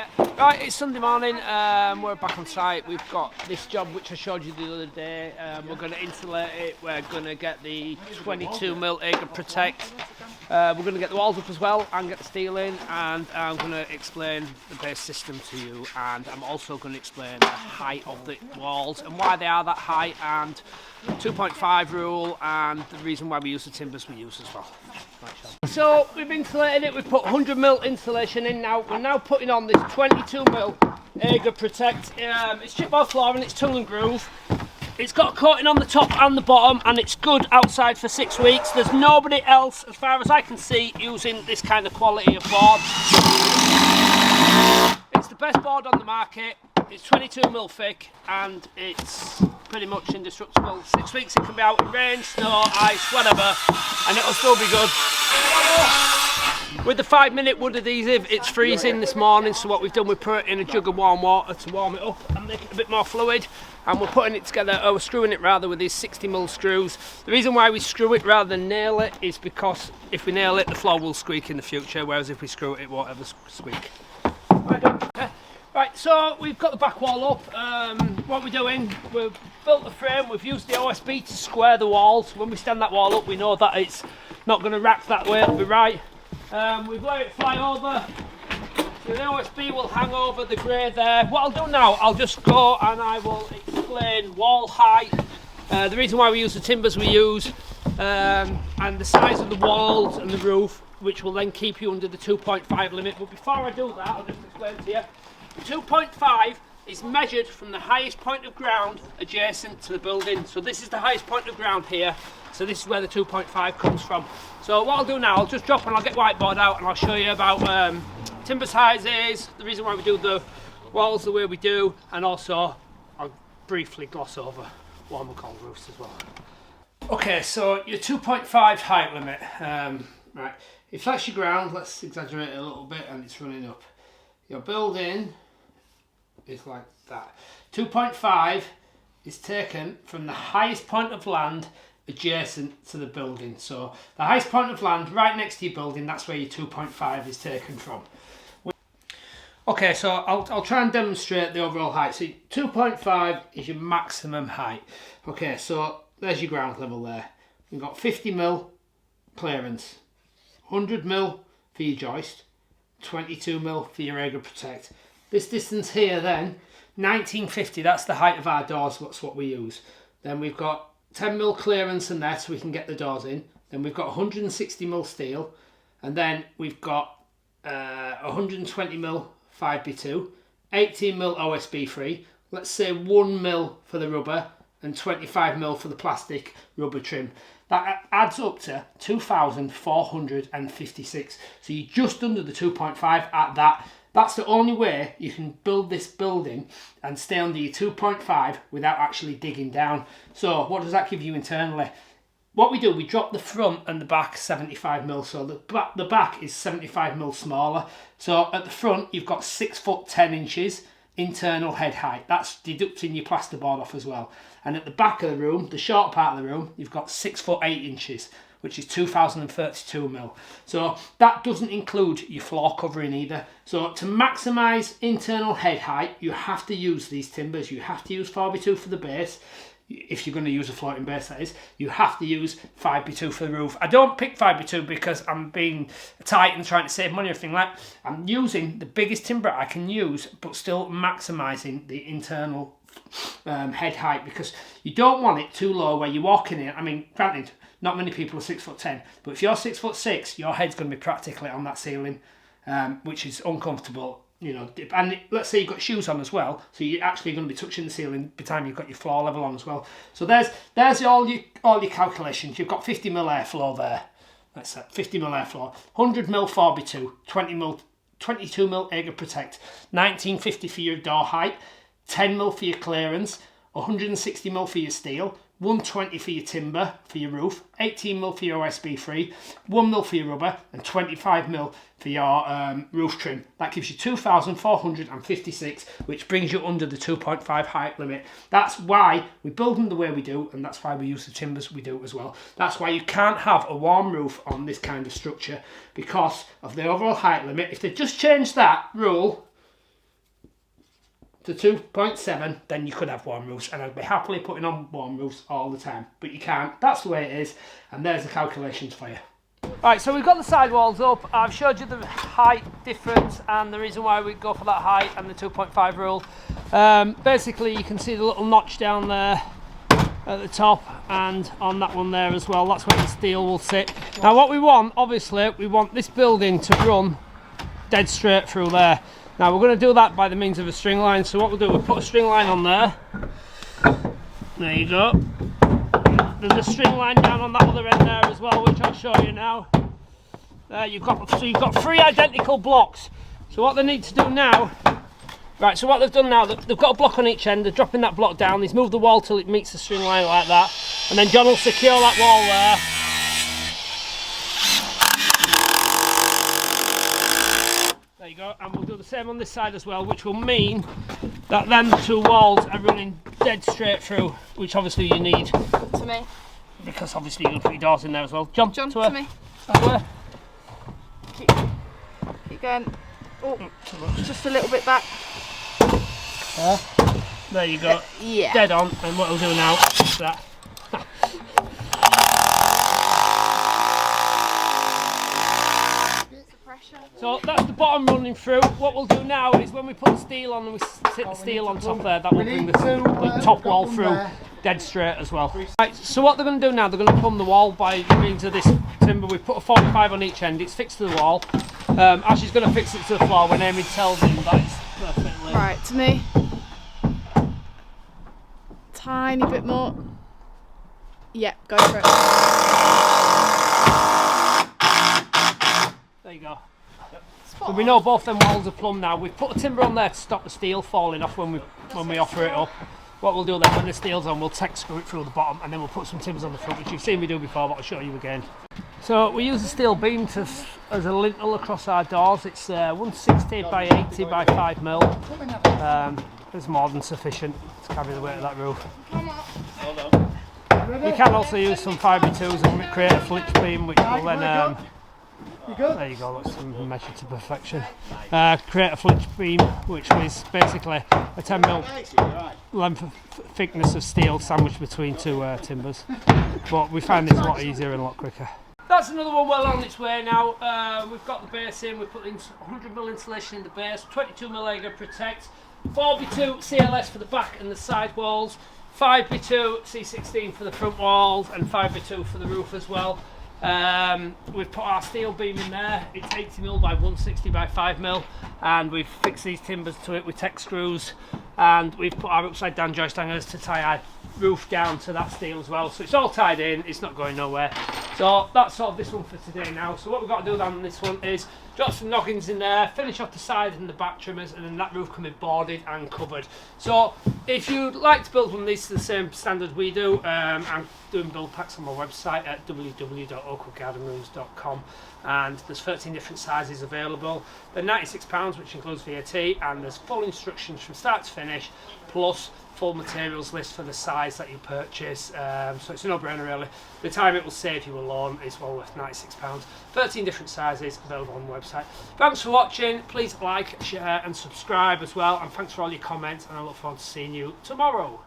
Yeah. Right, it's Sunday morning. We're back on site. We've got this job which I showed you the other day. We're going to insulate it. We're going to get the 22mm Adhesive Protect. We're going to get the walls up as well and get the steel in, and I'm going to explain the base system to you, and I'm also going to explain the height of the walls and why they are that height, and 2.5 rule, and the reason why we use the timbers we use as well. Right, so we've insulated it, we've put 100mm insulation in now. We're now putting on this 22mm Adhesive Protect. It's chipboard flooring, it's tongue and groove. It's got a coating on the top and the bottom, and it's good outside for 6 weeks. There's nobody else, as far as I can see, using this kind of quality of board. It's the best board on the market. It's 22mm thick, and it's pretty much indestructible. 6 weeks it can be out in rain, snow, ice, whatever, and it'll still be good. With the 5-minute wood adhesive, it's freezing this morning, so what we've done, we've put it in a jug of warm water to warm it up and make it a bit more fluid, and we're putting it together, or we're screwing it rather, with these 60mm screws. The reason why we screw it rather than nail it is because if we nail it, the floor will squeak in the future, whereas if we screw it, it won't ever squeak. Right, so we've got the back wall up. What we're doing, we've built the frame, we've used the OSB to square the walls. When we stand that wall up, we know that it's not going to rack that way, it'll be right. We've let it fly over, so the OSB will hang over the grey there. What I'll do now, I'll just go and I will explain wall height, the reason why we use the timbers we use, and the size of the walls and the roof, which will then keep you under the 2.5 limit. But before I do that, I'll just explain to you. 2.5 is measured from the highest point of ground adjacent to the building. So this is the highest point of ground here. So this is where the 2.5 comes from. So what I'll do now, I'll just drop and I'll get whiteboard out and I'll show you about timber sizes, the reason why we do the walls the way we do, and also I'll briefly gloss over what we call roofs as well. Okay, so your 2.5 height limit. Right, if that's your ground, let's exaggerate it a little bit, and it's running up. Your building is like that. 2.5 is taken from the highest point of land adjacent to the building. So the highest point of land right next to your building, that's where your 2.5 is taken from. Okay, so I'll try and demonstrate the overall height. So 2.5 is your maximum height. Okay, so there's your ground level there. We've got 50mm clearance, 100mm for your joist, 22mm for your Adhesive Protect. This distance here then, 1950, that's the height of our doors, that's what we use. Then we've got 10mm clearance in there so we can get the doors in. Then we've got 160mm steel, and then we've got 120mm 5x2, 18mm OSB free, let's say 1mm for the rubber and 25mm for the plastic rubber trim. That adds up to 2,456. So you're just under the 2.5 at that. That's the only way you can build this building and stay under your 2.5 without actually digging down. So what does that give you internally? What we do, we drop the front and the back 75mm. So the back is 75mm smaller. So at the front, you've got 6'10" internal head height. That's deducting your plasterboard off as well. And at the back of the room, the short part of the room, you've got 6'8", which is 2,032mm. So that doesn't include your floor covering either. So to maximise internal head height, you have to use these timbers. You have to use 4x2 for the base. If you're going to use a floating base, that is, you have to use 5x2 for the roof. I don't pick 5x2 because I'm being tight and trying to save money or anything like that. I'm using the biggest timber I can use, but still maximising the internal head height, because you don't want it too low where you're walking in. I mean, granted, not many people are 6'10", but if you're 6'6", your head's going to be practically on that ceiling, which is uncomfortable. You know, and let's say you've got shoes on as well, so you're actually going to be touching the ceiling by the time you've got your floor level on as well. So there's all your calculations. You've got 50mm airflow there. That's that, 50mm airflow, 100mm 4x2, 22mm Adhesive Protect, 1950 for your door height, 10mm for your clearance, 160mm for your steel, 120 for your timber for your roof, 18mm for your OSB free, 1mm for your rubber, and 25mm for your roof trim. That gives you 2,456, which brings you under the 2.5 height limit. That's why we build them the way we do, and that's why we use the timbers we do as well. That's why you can't have a warm roof on this kind of structure, because of the overall height limit. If they just change that rule, to 2.7, then you could have warm roofs, and I'd be happily putting on warm roofs all the time, but you can't. That's the way it is, and there's the calculations for you. Right, so we've got the sidewalls up. I've showed you the height difference and the reason why we go for that height and the 2.5 rule. Basically, you can see the little notch down there at the top and on that one there as well. That's where the steel will sit. Now what we want, obviously, we want this building to run dead straight through there. Now we're going to do that by the means of a string line. So what we'll do, we'll put a string line on there. There you go. There's a string line down on that other end there as well, which I'll show you now. There you've got 3 identical blocks. So what they need to do now, right, so what they've done now, they've got a block on each end, they're dropping that block down, he's moved the wall till it meets the string line like that, and then John will secure that wall there. There you go, and we'll do the same on this side as well, which will mean that then the 2 walls are running dead straight through, which obviously you need. To me. Because obviously you're going to put your doors in there as well. John to me. Where? Keep going. Oh, just a little bit back. There you go. Yeah. Dead on. And what we'll do now is that. So that's the bottom running through. What we'll do now is when we put the steel on and we sit the steel on top there, that will bring the top wall through dead straight as well. Right, so what they're going to do now, they're going to plumb the wall by means of this timber. We put a 45 on each end, it's fixed to the wall. Ashley's going to fix it to the floor when Amy tells him that it's perfectly. Right, to me. Tiny bit more. Yeah, go for it. There you go. So we know both them walls are plumb now. We've put a timber on there to stop the steel falling off when we offer it up. What we'll do then, when the steel's on, we'll tech screw it through the bottom and then we'll put some timbers on the front, which you've seen me do before, but I'll show you again. So we use a steel beam as a lintel across our doors. It's 160 by 80 by 5 mil. It's more than sufficient to carry the weight of that roof. You can also use some 5x2s and create a flitch beam, which will then there you go, that's measured to perfection. Create a flitch beam, which is basically a 10 mil length of thickness of steel sandwiched between 2 timbers. But we find this a lot easier and a lot quicker. That's another one well on its way now. We've got the base in, we've put in 100 mil insulation in the base, 22 mil Ega Protect, 4x2 CLS for the back and the side walls, 5x2 C16 for the front walls, and 5x2 for the roof as well. We've put our steel beam in there. It's 80 mil by 160 by 5 mil, and we've fixed these timbers to it with tech screws, and we've put our upside down joist hangers to tie our roof down to that steel as well. So it's all tied in, it's not going nowhere. So that's sort of this one for today now. So what we've got to do then on this one is drop some noggins in there, finish off the side and the back trimmers, and then that roof can be boarded and covered. So if you'd like to build one of these to the same standard we do, I'm doing build packs on my website at www.oakwoodgardenrooms.com, and there's 13 different sizes available. They're £96, which includes VAT, and there's full instructions from start to finish, plus full materials list for the size that you purchase. So it's a no-brainer really. The time it will save you alone is well worth £96. 13 different sizes available on the website. Thanks for watching. Please like, share and subscribe as well, and thanks for all your comments, and I look forward to seeing you tomorrow.